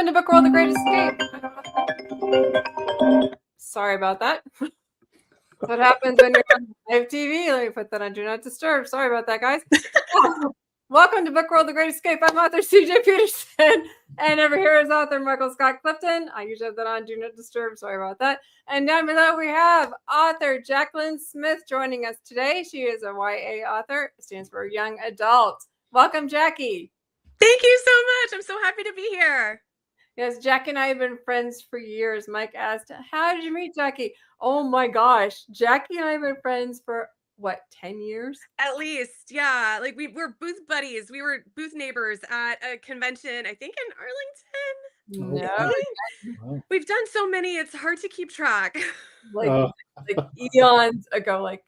Welcome to Book World, The Great Escape. Sorry about that. That's what happens when you're on live TV. Let me put that on Do Not Disturb. Sorry about that, guys. Welcome to Book World, The Great Escape. I'm author CJ Peterson, and over here is author Michael Scott Clifton. I usually have that on Do Not Disturb. Sorry about that. And down below we have author Jacqueline Smith joining us today. She is a YA author. It stands for Young Adult. Welcome, Jackie. Thank you so much. I'm so happy to be here. Yes, Jackie and I have been friends for years. Mike asked, how did you meet Jackie? Oh my gosh. Jackie and I have been friends for, what, 10 years? At least, yeah. Like we're booth buddies. We were booth neighbors at a convention, I think in Arlington. No. We've done so many, it's hard to keep track. Like eons ago, like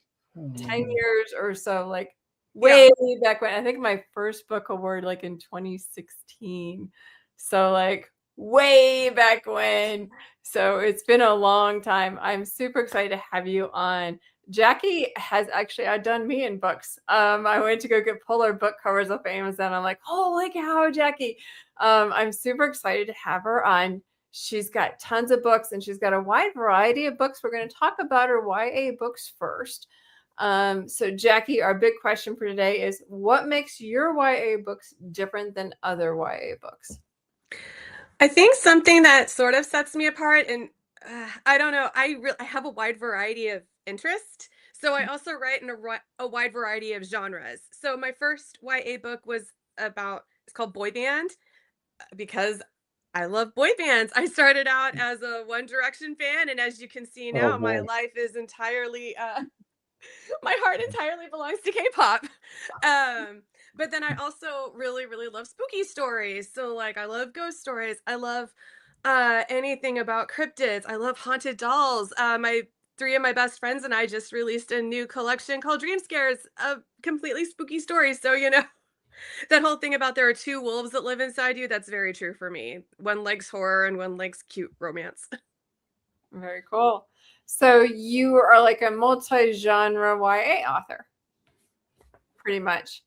10 years or so, like way back when. I think my first book award, like in 2016. So like way back when. So it's been a long time. I'm super excited to have you on. Jackie has actually outdone me in books. I went to go get Polar book covers off Amazon. I'm like, holy cow, Jackie. I'm super excited to have her on. She's got tons of books and she's got a wide variety of books. We're going to talk about her YA books first. So Jackie, our big question for today is, what makes your YA books different than other YA books? I think something that sort of sets me apart, and I don't know, I have a wide variety of interest. So I also write in a wide variety of genres. So my first YA book was it's called Boy Band, because I love boy bands. I started out as a One Direction fan, and as you can see now, my life is entirely, my heart entirely belongs to K-pop. But then I also really, really love spooky stories. So like I love ghost stories. I love anything about cryptids. I love haunted dolls. Three of my best friends and I just released a new collection called Dream Scares of completely spooky stories. So, you know, that whole thing about there are two wolves that live inside you, that's very true for me. One likes horror and one likes cute romance. Very cool. So you are like a multi-genre YA author, pretty much.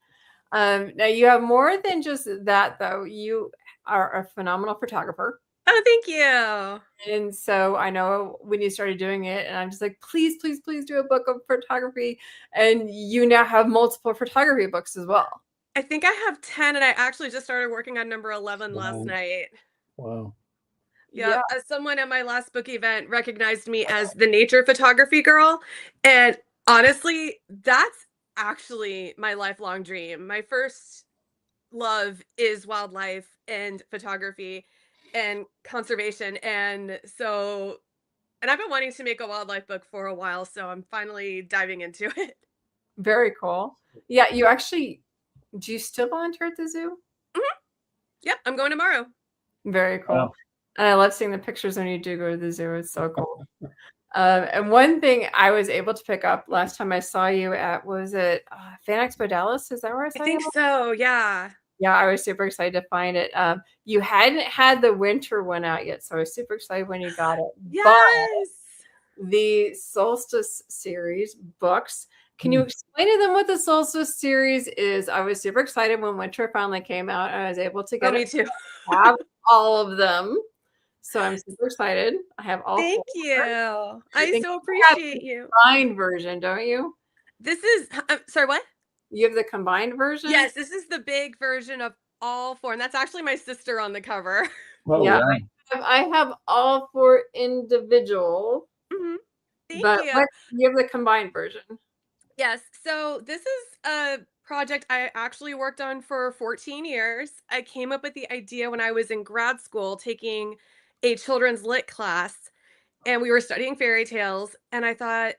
Now you have more than just that, though. You are a phenomenal photographer. Oh, thank you. And so I know when you started doing it, and I'm just like, please, please, please do a book of photography. And you now have multiple photography books as well. I think I have 10, and I actually just started working on number 11 last night. Wow. Yeah. Someone at my last book event recognized me as the nature photography girl. And honestly, that's actually my lifelong dream. My first love is wildlife and photography and conservation. And I've been wanting to make a wildlife book for a while, so I'm finally diving into it. Very cool. Yeah, do you still volunteer at the zoo? Mm-hmm. Yep, I'm going tomorrow. Very cool. Wow. And I love seeing the pictures when you do go to the zoo. It's so cool. And one thing I was able to pick up last time I saw you at, was it Fan Expo Dallas? Is that where I saw you? I think so, yeah. Yeah, I was super excited to find it. You hadn't had the winter one out yet, so I was super excited when you got it. Yes! But the Solstice series books, can you explain to them what the Solstice series is? I was super excited when winter finally came out. I was able to get me too. have all of them. So I'm super excited. I have all Thank four. you. I so appreciate you. Combined version, don't you? This is, sorry, what? You have the combined version? Yes, this is the big version of all four. And that's actually my sister on the cover. Oh, yeah. I have all four individual. Mm-hmm. Thank you. You have the combined version. Yes. So this is a project I actually worked on for 14 years. I came up with the idea when I was in grad school taking a children's lit class, and we were studying fairy tales. And I thought,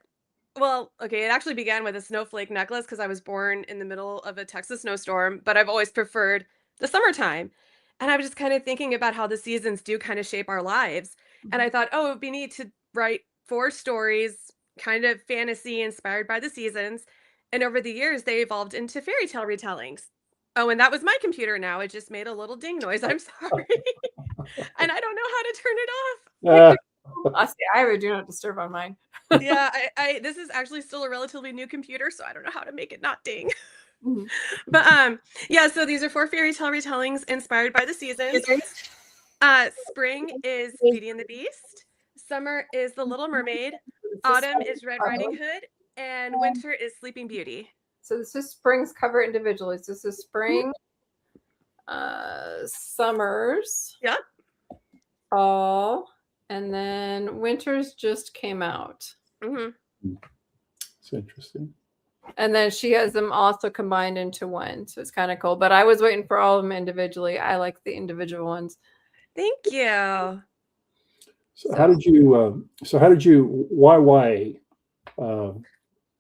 well, okay, it actually began with a snowflake necklace because I was born in the middle of a Texas snowstorm, but I've always preferred the summertime. And I was just kind of thinking about how the seasons do kind of shape our lives. Mm-hmm. And I thought, oh, it would be neat to write 4 stories, kind of fantasy inspired by the seasons. And over the years, they evolved into fairy tale retellings. Oh, and that was my computer now. It just made a little ding noise. I'm sorry. And I don't know how to turn it off. I have a Do Not Disturb on mine. Yeah, this is actually still a relatively new computer, so I don't know how to make it not ding. But yeah, so these are 4 fairy tale retellings inspired by the seasons. Spring is Beauty and the Beast. Summer is The Little Mermaid. Autumn is Red Riding Hood. And winter is Sleeping Beauty. So this is spring's cover individually. So this is spring, summers, Yep. fall, and then winters just came out. It's interesting. And then she has them also combined into one. So it's kind of cool. But I was waiting for all of them individually. I like the individual ones. Thank you. So how did you why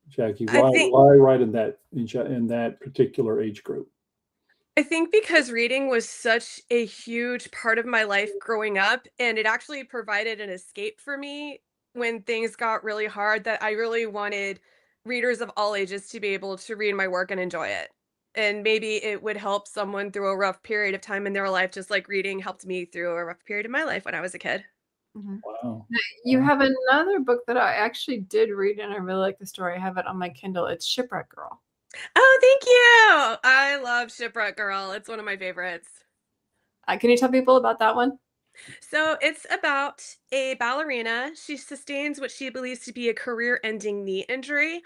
Jackie, why right in that particular age group? I think because reading was such a huge part of my life growing up, and it actually provided an escape for me when things got really hard, that I really wanted readers of all ages to be able to read my work and enjoy it. And maybe it would help someone through a rough period of time in their life, just like reading helped me through a rough period of my life when I was a kid. Wow. You have another book that I actually did read, and I really like the story. I have it on my Kindle. It's Shipwreck Girl. Oh, thank you. I love Shipwreck Girl. It's one of my favorites. Can you tell people about that one? So it's about a ballerina. She sustains what she believes to be a career-ending knee injury.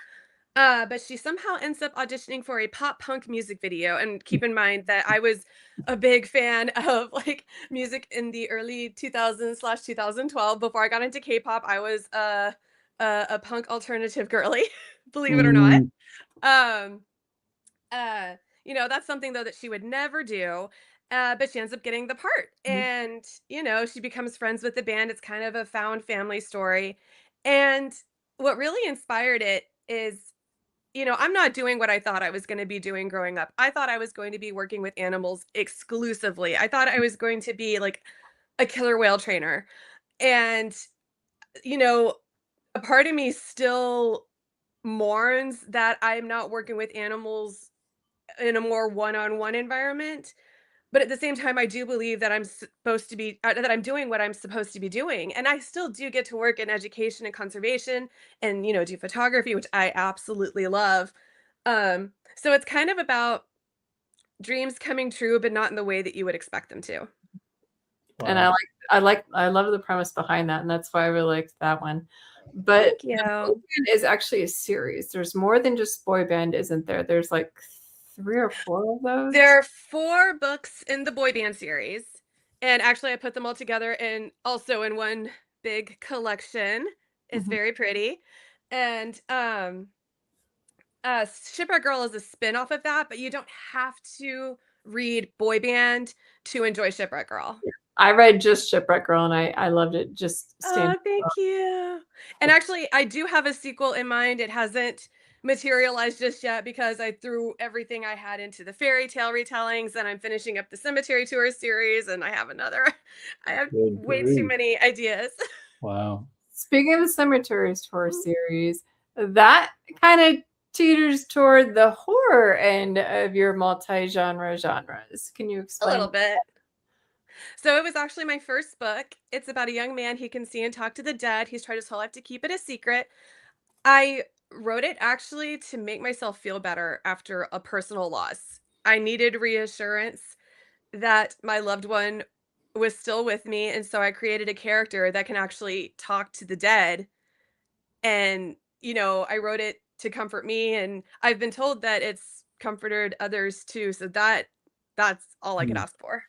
But she somehow ends up auditioning for a pop punk music video. And keep in mind that I was a big fan of like music in the early 2000s/2012. Before I got into K-pop, I was a punk alternative girly, believe it or not. Um, that's something though that she would never do. But she ends up getting the part. And, she becomes friends with the band. It's kind of a found family story. And what really inspired it is, I'm not doing what I thought I was going to be doing growing up. I thought I was going to be working with animals exclusively. I thought I was going to be like a killer whale trainer. And, a part of me still mourns that I'm not working with animals in a more one-on-one environment. But at the same time, I do believe that I'm supposed to be that I'm doing what I'm supposed to be doing, and I still do get to work in education and conservation, and do photography, which I absolutely love. So it's kind of about dreams coming true, but not in the way that you would expect them to. Wow. And I love the premise behind that, and that's why I really liked that one. But Thank you. Boy Band is actually a series. There's more than just Boy Band, isn't there? There's like 3 or 4 of those. There are 4 books in the Boy Band series, and actually I put them all together and also in one big collection. It's very pretty. And Shipwreck Girl is a spin-off of that, but you don't have to read Boy Band to enjoy Shipwreck Girl. I read just Shipwreck Girl, and I loved it. Just Oh, thank you. And actually, I do have a sequel in mind. It hasn't materialized just yet because I threw everything I had into the fairy tale retellings, and I'm finishing up the Cemetery Tours series, and I have way too many ideas. Wow. Speaking of the Cemetery Tours series, that kind of teeters toward the horror end of your multi-genre genres. Can you explain? A little bit. So it was actually my first book. It's about a young man. He can see and talk to the dead. He's tried his whole life to keep it a secret. I wrote it actually to make myself feel better after a personal loss. I needed reassurance that my loved one was still with me. And so I created a character that can actually talk to the dead. And, I wrote it to comfort me. And I've been told that it's comforted others too. So that's all I could ask for.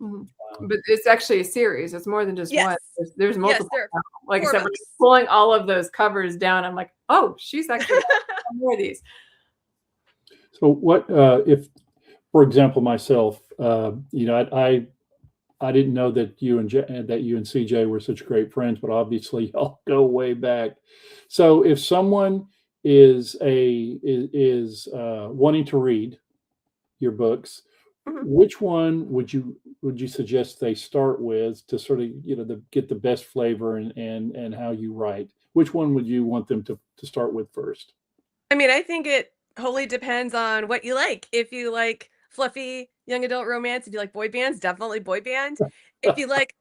But it's actually a series. It's more than just one. There's multiple. Yes, like I said, we're pulling all of those covers down. I'm like, oh, she's actually more of these. So what if, for example, myself, I didn't know that you and CJ were such great friends, but obviously y'all go way back. So if someone is wanting to read your books, which one would you suggest they start with to sort of get the best flavor and how you write? Which one would you want them to start with first? I mean, I think it wholly depends on what you like. If you like fluffy young adult romance, if you like boy bands, definitely boy band. If you like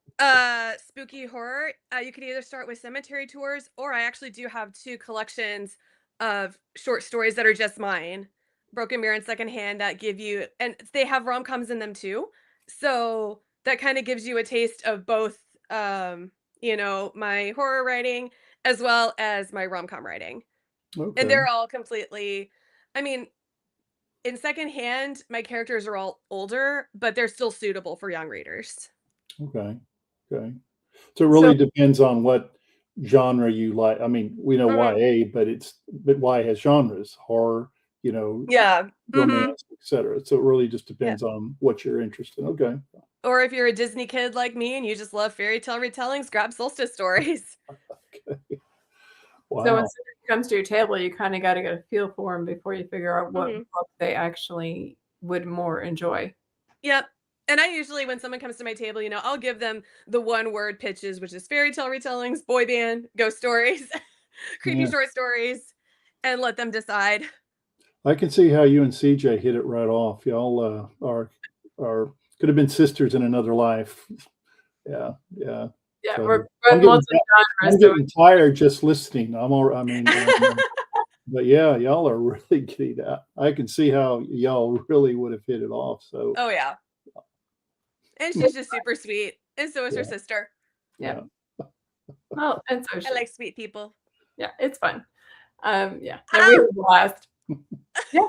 spooky horror, you could either start with Cemetery Tours, or I actually do have 2 collections of short stories that are just mine, Broken Mirror and Secondhand, that give you, and they have rom-coms in them too. So that kind of gives you a taste of both, my horror writing as well as my rom-com writing. Okay. And they're all completely, I mean, in secondhand, my characters are all older, but they're still suitable for young readers. Okay. Okay. So it really depends on what genre you like. I mean, we know YA, but YA has genres, horror, Yeah. romance, etc. So it really just Yeah. depends on what you're interested in. Okay. Or if you're a Disney kid like me and you just love fairy tale retellings, grab Solstice stories. Okay. So Wow. when somebody comes to your table, you kind of got to get a feel for them before you figure out what book they actually would more enjoy. Yep. And I usually, when someone comes to my table, I'll give them the one word pitches, which is fairy tale retellings, boy band, ghost stories, creepy Yeah. short stories, and let them decide. I can see how you and CJ hit it right off. Y'all are could have been sisters in another life. Yeah. Yeah. Yeah, So we're I'm both I'm getting tired just listening. I mean, but yeah, y'all are really getting that. I can see how y'all really would have hit it off. So, Oh, yeah. And she's just super sweet. And so is her sister. Yeah. Well, and so I like sweet people. Yeah, it's fun. Yeah. No, we have a blast. Yeah.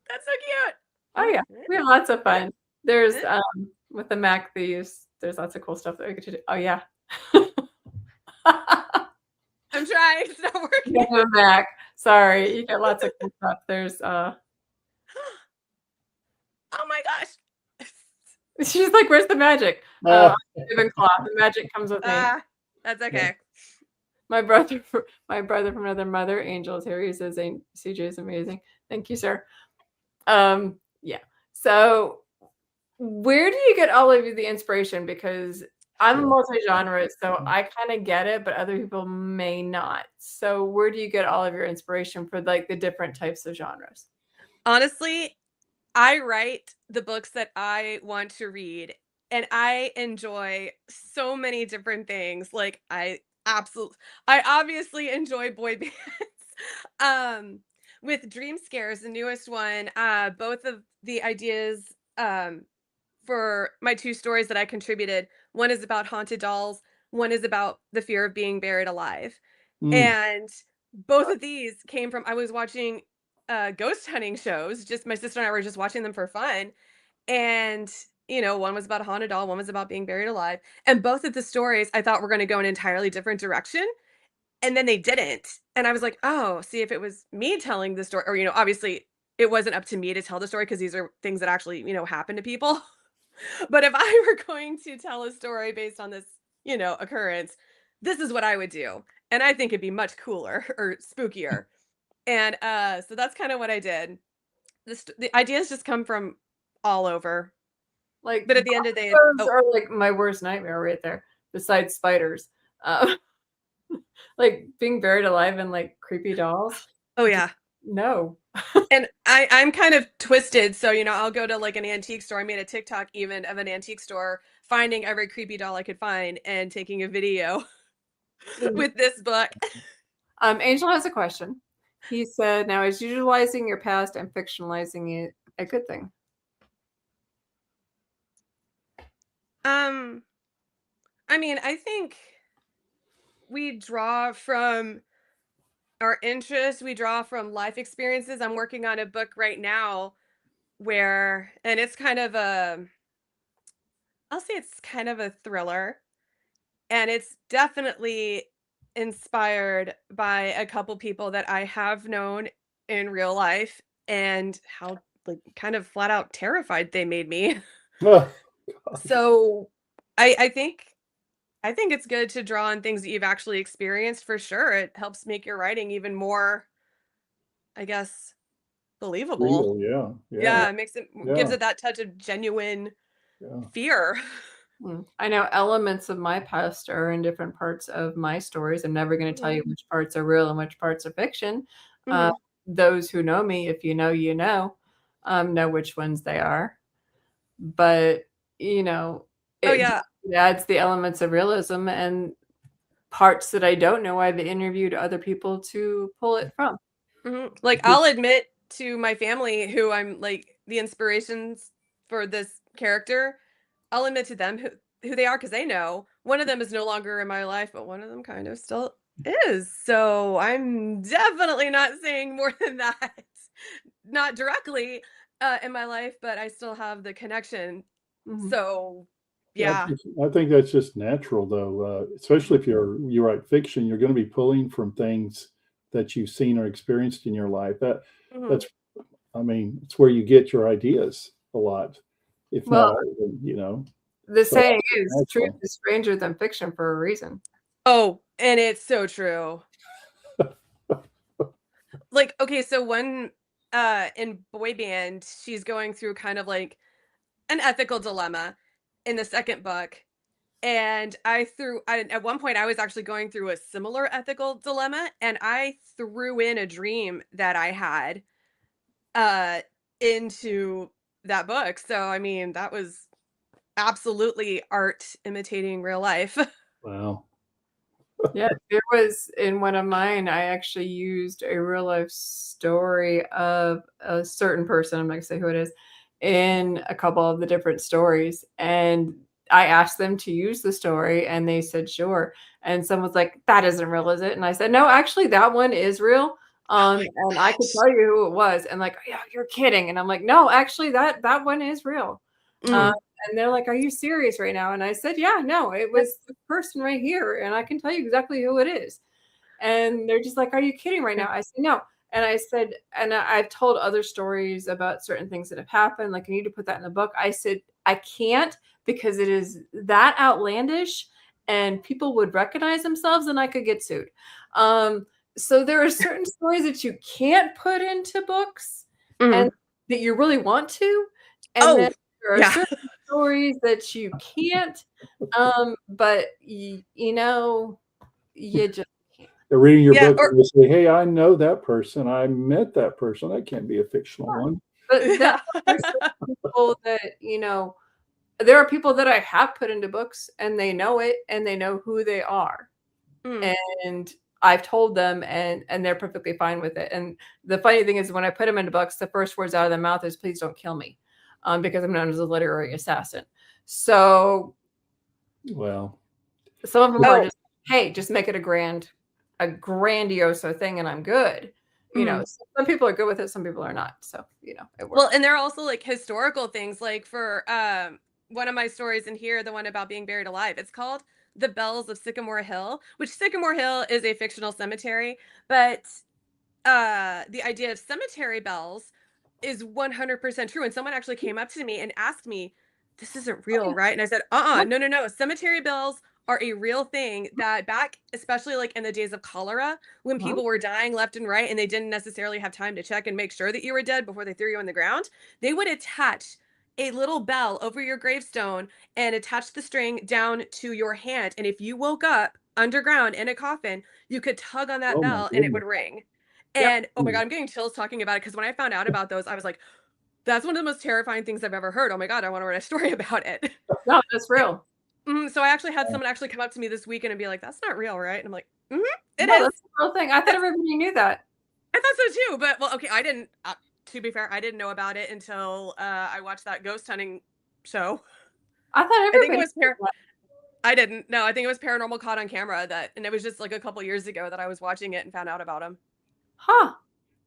That's so cute. Oh yeah. We have lots of fun. There's with the Mac there's lots of cool stuff that we get to do. Oh yeah. I'm trying. It's not working. Yeah, Mac. Sorry. You get lots of cool stuff. There's oh my gosh. She's like, where's the magic? Ravenclaw. The magic comes with me. That's okay. My brother from another mother, Angel, is here. He says CJ is amazing. Thank you, sir. Yeah. So where do you get all of the inspiration? Because I'm multi-genre, so I kind of get it, but other people may not. So where do you get all of your inspiration for like the different types of genres? Honestly, I write the books that I want to read, and I enjoy so many different things. Like I obviously enjoy boy bands. With Dream Scares, the newest one, both of the ideas for my two stories that I contributed, one is about haunted dolls, one is about the fear of being buried alive. And both of these came from I was watching ghost hunting shows. Just my sister and I were just watching them for fun. And one was about a haunted doll, one was about being buried alive. And both of the stories I thought were going to go an entirely different direction. And then they didn't. And I was like, oh, see, if it was me telling the story, or, obviously it wasn't up to me to tell the story because these are things that actually, happen to people. But if I were going to tell a story based on this, occurrence, this is what I would do. And I think it'd be much cooler or spookier. And so that's kind of what I did. The ideas just come from all over. Like, but at the end of the day, those are like my worst nightmare right there, besides spiders. Like being buried alive in like creepy dolls. Oh yeah. No. And I'm kind of twisted. So, I'll go to like an antique store. I made a TikTok even of an antique store, finding every creepy doll I could find and taking a video with this book. Angel has a question. He said, now is utilizing your past and fictionalizing it a good thing? I mean, I think we draw from our interests, we draw from life experiences. I'm working on a book right now and it's kind of I'll say it's kind of a thriller. And it's definitely inspired by a couple people that I have known in real life and how like kind of flat out terrified they made me. So I think it's good to draw on things that you've actually experienced for sure. It helps make your writing even more, I guess, believable. Real, Yeah, it makes it gives it that touch of genuine fear. I know elements of my past are in different parts of my stories. I'm never going to tell you which parts are real and which parts are fiction. Those who know me, if you know which ones they are. But, it adds the elements of realism and parts that I don't know. I've interviewed other people to pull it from. Like, I'll admit to my family who I'm like the inspirations for this character. I'll admit to them who they are because they know. One of them is no longer in my life, but one of them kind of still is. So I'm definitely not saying more than that. Not directly in my life, but I still have the connection. Mhm. So yeah. I think that's just natural, though. Especially if you write fiction, you're going to be pulling from things that you've seen or experienced in your life. Mhm. That's, I mean, it's where you get your ideas a lot, if not Well, all of them, you know. the So saying is, truth natural. is stranger than fiction for a reason. Oh, and it's so true. Like, okay, so one in boy band, she's going through kind of like an ethical dilemma in the second book. And at one point I was actually going through a similar ethical dilemma, and I threw in a dream that I had uh into that book. So I mean, that was absolutely art imitating real life. Wow. Yeah, there was in one of mine, I actually used a real life story of a certain person, I'm not gonna say who it is, in a couple of the different stories. And I asked them to use the story and they said, sure. And someone's like, that isn't real, is it? And I said, no, actually, that one is real. And I could tell you who it was. And like, yeah, you're kidding. And I'm like, no, actually, that one is real. Um, Mm. and they're like, are you serious right now? And I said, yeah, no, it was the person right here. And I can tell you exactly who it is. And they're just like, are you kidding right now? I said, no. And I said, and I've told other stories about certain things that have happened. Like, I need to put that in the book. I said, I can't because it is that outlandish and people would recognize themselves and I could get sued. So there are certain stories that you can't put into books and Mm. that you really want to. And then Oh, there are yeah. certain stories that you can't. But you know, you just They're reading your Yeah, book or and they say, hey, I know that person. I met that person. That can't be a fictional one. but there yeah. are some people that, there are people that I have put into books and they know it and they know who they are. Mm. And I've told them and they're perfectly fine with it. And the funny thing is when I put them into books, the first words out of their mouth is please don't kill me. Because I'm known as a literary assassin. So Well, some of them are Oh. just, hey, just make it a grandiose thing and I'm good. Mm. Some people are good with it, some people are not. So, it Well, works. and there are also like historical things, like for one of my stories in here, the one about being buried alive. It's called The Bells of Sycamore Hill, which Sycamore Hill is a fictional cemetery, but the idea of cemetery bells is 100% true. And someone actually came up to me and asked me, this isn't real, right? And I said, no. Cemetery bells are a real thing that back, especially like in the days of cholera, when Uh-huh. people were dying left and right and they didn't necessarily have time to check and make sure that you were dead before they threw you in the ground, they would attach a little bell over your gravestone and attach the string down to your hand. And if you woke up underground in a coffin, you could tug on that oh my bell and it would goodness. ring. Yep. And oh my God, I'm getting chills talking about it because when I found out about those, I was like, that's one of the most terrifying things I've ever heard. Oh my God, I want to write a story about it. No, that's real. So I actually had someone actually come up to me this weekend and be like, that's not real, right? And I'm like, it No, is. that's a real thing. I thought everybody knew that. I thought so too. But well, okay, I didn't, to be fair, I didn't know about it until I watched that ghost hunting show. I thought I think it everybody was knew that. I didn't. No, I think it was Paranormal Caught on Camera and it was just like a couple years ago that I was watching it and found out about him. Huh.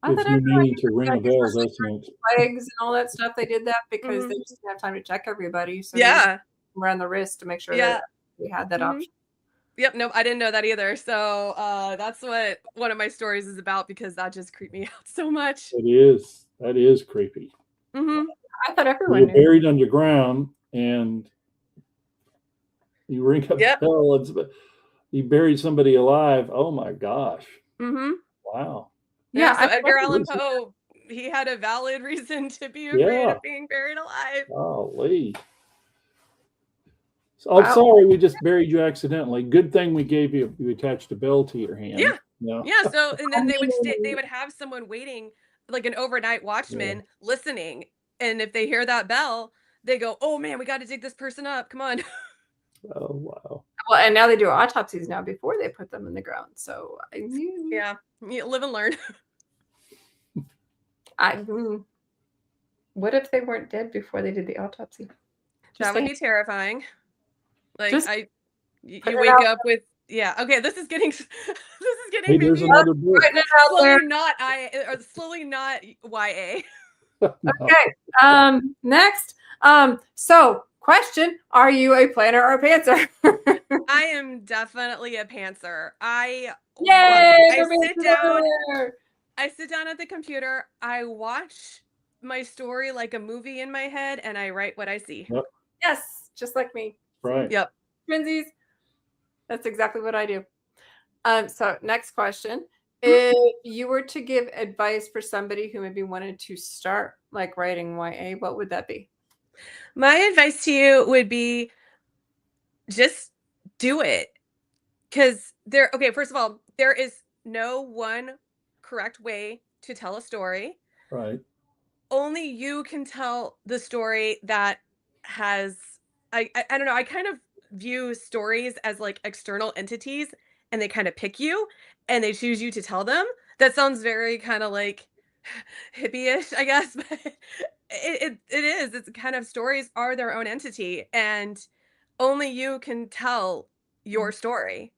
I thought Gives me everybody meaning knew to ring that. a bell, doesn't it? Flags and all that stuff, they did that because Hmm. they just didn't have time to check everybody. So they just Yeah. ran the wrist to make sure that Yeah. we had that Hmm. option. Yep, nope, I didn't know that either. So that's what one of my stories is about because that just creeped me out so much. It is. That is creepy. Hmm. I thought everyone You're knew. buried underground and you ring a Yep. bell. You buried somebody alive. Oh my gosh. Hmm. Wow. Yeah. Yeah, I So thought Edgar Allan everyone knew. Poe, he had a valid reason to be afraid Yeah. of being buried alive. Golly. So, I'm Wow. sorry we just buried you accidentally. Good thing we attached a bell to your hand. Yeah. Yeah. Yeah. So and I then they mean, would have someone waiting, like an overnight Yeah. watchman listening, and if they hear that bell, they go, "Oh man, we got to dig this person up. Come on." Oh wow. well, and now they do autopsies now before they put them in the ground. So Yeah. You live and learn. I what if they weren't dead before they did the autopsy? That would be terrifying. Like Just you put it wake out up with okay. This is getting Hey, there's maybe another book. putting it out there. slowly not YA. No. Okay. Next. So question: are you a planner or a pantser? I am definitely a pantser. Yay! I sit down at the computer. I watch my story like a movie in my head, and I write what I see. Yep. Yes, just like me. Right. Yep. Twinsies. That's exactly what I do. So next question. If you were to give advice for somebody who maybe wanted to start like writing YA, what would that be? My advice to you would be just do it. Because first of all, there is no one correct way to tell a story. Right. Only you can tell the story that has I don't know, I kind of view stories as like external entities, and they kind of pick you and they choose you to tell them. That sounds very kind of like hippie-ish, I guess, but it is. It's kind of stories are their own entity, and only you can tell your story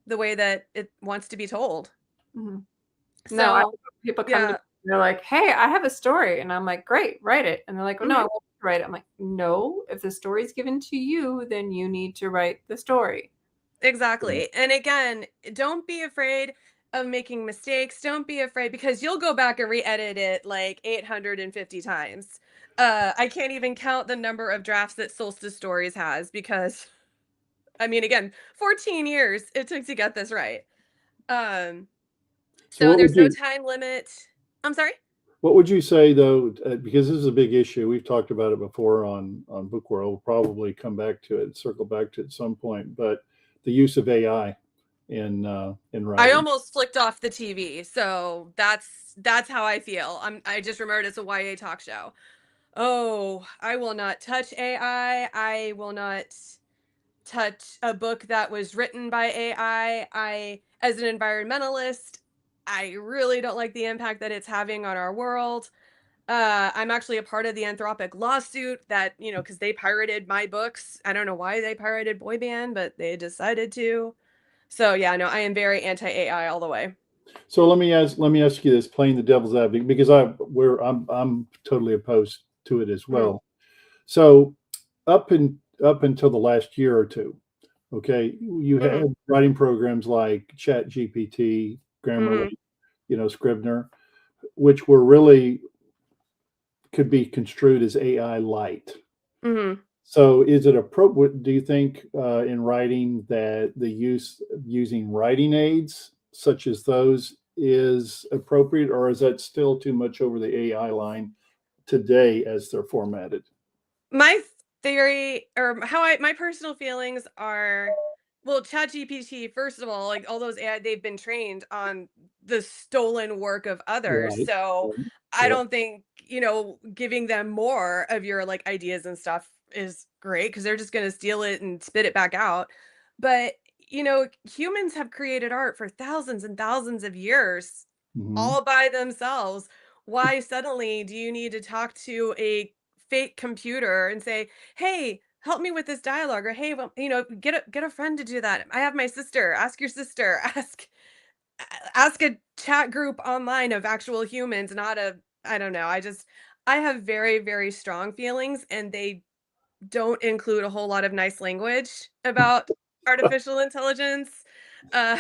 the way that it wants to be told. Mm-hmm. So, people come to me, they're like, hey, I have a story. And I'm like, great, write it. And they're like, well, no, I want to write it. I'm like, no, if the story's given to you, then you need to write the story. Exactly. And again, don't be afraid of making mistakes. Don't be afraid, because you'll go back and re-edit it like 850 times. I can't even count the number of drafts that Solstice Stories has, because I mean, again, 14 years it took to get this right. So there's no time limit. I'm sorry? What would you say though, because this is a big issue, we've talked about it before on Book World, we'll probably come back to it, circle back to it at some point, but the use of AI in writing. I almost flicked off the TV, so that's how I feel. I just remembered it's a YA talk show. Oh, I will not touch AI. I will not touch a book that was written by AI. As an environmentalist, I really don't like the impact that it's having on our world. I'm actually a part of the Anthropic lawsuit that, because they pirated my books. I don't know why they pirated Boy Band, but they decided to. So yeah, no, I am very anti-AI all the way. So let me ask you this, playing the devil's advocate, because I'm totally opposed to it as well. So up until the last year or two, okay, you had writing programs like Chat GPT, Grammarly, Scrivener, which were really could be construed as AI light. So is it appropriate, do you think, in writing, that the using writing aids such as those is appropriate, or is that still too much over the AI line today as they're formatted? My theory, or my personal feelings are, well, ChatGPT, first of all, like all those AI, they've been trained on the stolen work of others. Right. So I don't think, giving them more of your like ideas and stuff is great, because they're just going to steal it and spit it back out. But, humans have created art for thousands and thousands of years all by themselves. Why suddenly do you need to talk to a fake computer and say, "Hey, help me with this dialogue," or "Hey, well, get a friend to do that. I have my sister. Ask your sister. Ask a chat group online of actual humans, not a I don't know. I have very, very strong feelings, and they don't include a whole lot of nice language about artificial intelligence. Uh,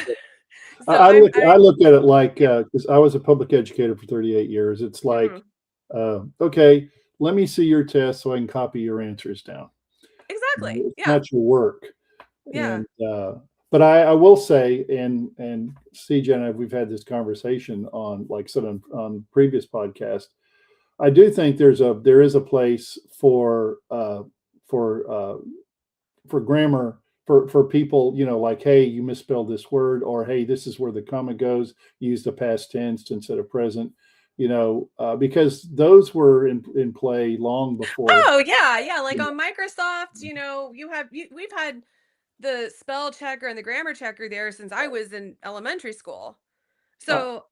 so I I'm look I look at it like, because I was a public educator for 38 years. It's like, okay, let me see your test so I can copy your answers down. exactly. It's Yeah. not your work. Yeah. And but I will say, and CJ and I, we've had this conversation on, like I said, on previous podcasts. I do think there is a place for grammar, for people, like, hey, you misspelled this word, or hey, this is where the comma goes. Use the past tense instead of present. Because those were in play long before. Oh yeah. Like on Microsoft, we've had the spell checker and the grammar checker there since I was in elementary school. So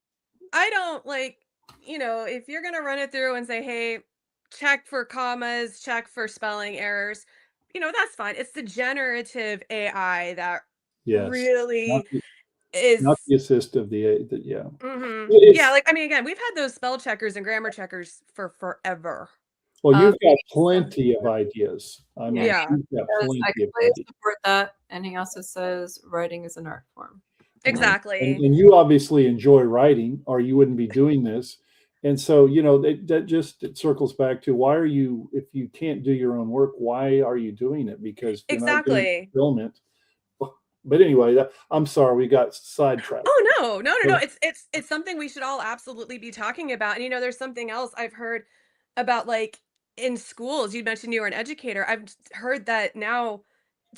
I don't like, if you're going to run it through and say, hey, check for commas, check for spelling errors, that's fine. It's the generative AI that Yes. really Not is. not the assist of yeah. Yeah, It's, again, we've had those spell checkers and grammar checkers for forever. well, you've got Maybe plenty of ideas. I mean, Yeah. you've got because plenty I of completely ideas. support that. And he also says writing is an art form. Exactly. And you obviously enjoy writing, or you wouldn't be doing this. And so, that just it circles back to why are you, if you can't do your own work, why are you doing it? Because if you're not getting Exactly. fulfillment. But anyway, I'm sorry, we got sidetracked. Oh no. It's something we should all absolutely be talking about. And there's something else I've heard about, like, in schools. You mentioned you were an educator. I've heard that now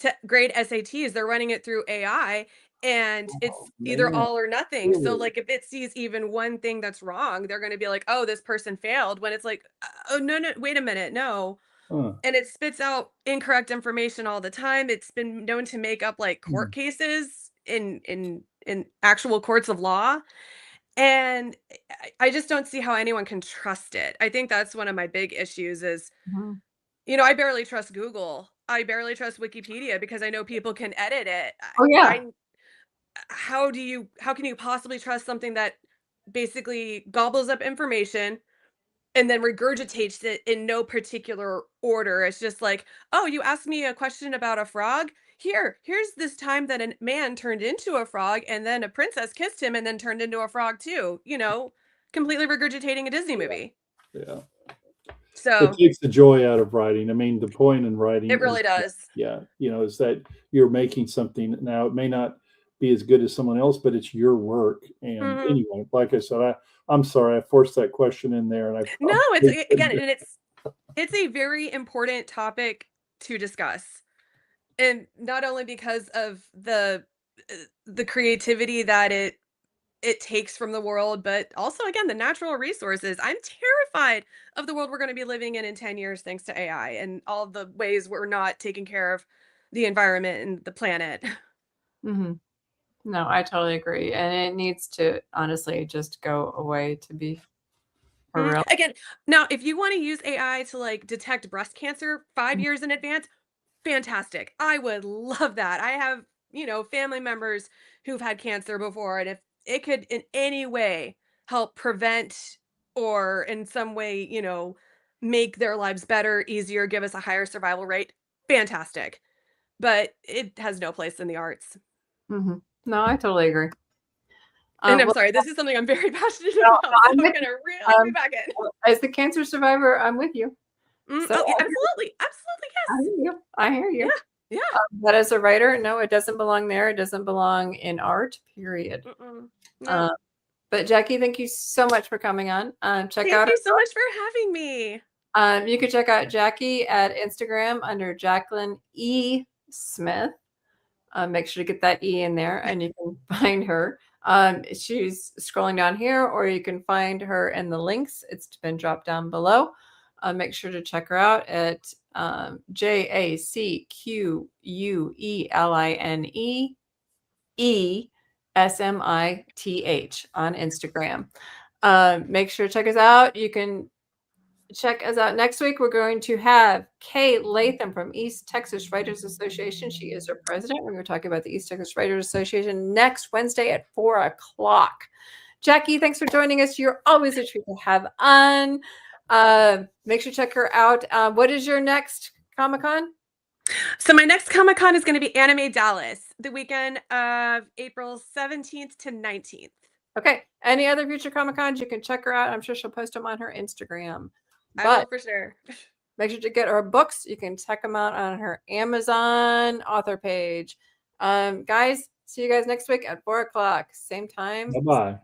to grade SATs, they're running it through AI, and Oh, it's either man, all or nothing. So, really? like, if it sees even one thing that's wrong, they're going to be like, "Oh, this person failed," when it's like, "Oh, no, wait a minute. No." Huh. And it spits out incorrect information all the time. It's been known to make up, like, Hmm. court cases in actual courts of law, and I just don't see how anyone can trust it. I think that's one of my big issues is, Mhm. I barely trust Google. I barely trust Wikipedia because I know people can edit it. Oh yeah. How can you possibly trust something that basically gobbles up information and then regurgitates it in no particular order? It's just like, "Oh, you asked me a question about a frog? Here's this time that a man turned into a frog and then a princess kissed him and then turned into a frog too." Completely regurgitating a Disney movie. Yeah. It So, takes the joy out of writing. I mean, the point in writing it is, really does. yeah, is that you're making something. Now, it may not be as good as someone else, but it's your work. And Mhm. anyway, like I said, I'm sorry I forced that question in there, and I No, it's probably again, shouldn't. and it's a very important topic to discuss. And not only because of the creativity that it takes from the world, but also, again, the natural resources. I'm terrified of the world we're going to be living in 10 years thanks to AI and all the ways we're not taking care of the environment and the planet. Mhm. No, I totally agree. And it needs to honestly just go away to be for real. Again, now if you want to use AI to, like, detect breast cancer 5 Mhm. years in advance, fantastic. I would love that. I have, family members who've had cancer before, and if it could in any way help prevent or in some way, make their lives better, easier, give us a higher survival rate, fantastic. But it has no place in the arts. Mhm. No, I totally agree. And I'm Well, sorry, this is something I'm very passionate no, about, so I'm I'm with gonna you. reel you back in. As the cancer survivor, I'm with you. So Oh, yeah, absolutely, absolutely, I yes. hear you. I hear Yeah, you. yeah. But as a writer, no, it doesn't belong there. It doesn't belong in art, period. Mm-mm. No. Uh, but Jackie, thank you so much for coming on. Check Thank out you so much for having me. you can check out Jackie at Instagram under Jacqueline E. Smith. Make sure to get that E in there and you can find her. She's scrolling down here, or you can find her in the links. It's been dropped down below. Make sure to check her out at JACQUEESMITH on Instagram. Make sure to check us out. You can check us out next week. We're going to have Kay Latham from East Texas Writers Association. She is our president. We're going to talk about the East Texas Writers Association next Wednesday at 4:00. Jackie, thanks for joining us. You're always a treat to have on. Make sure to check her out. What is your next Comic-Con? So my next Comic-Con is going to be Anime Dallas, the weekend of April 17th to 19th. Okay. Any other future Comic-Cons, you can check her out. I'm sure she'll post them on her Instagram. I will But for sure. make sure to get her books. You can check them out on her Amazon author page. Guys, see you guys next week at 4:00. Same time. Bye bye.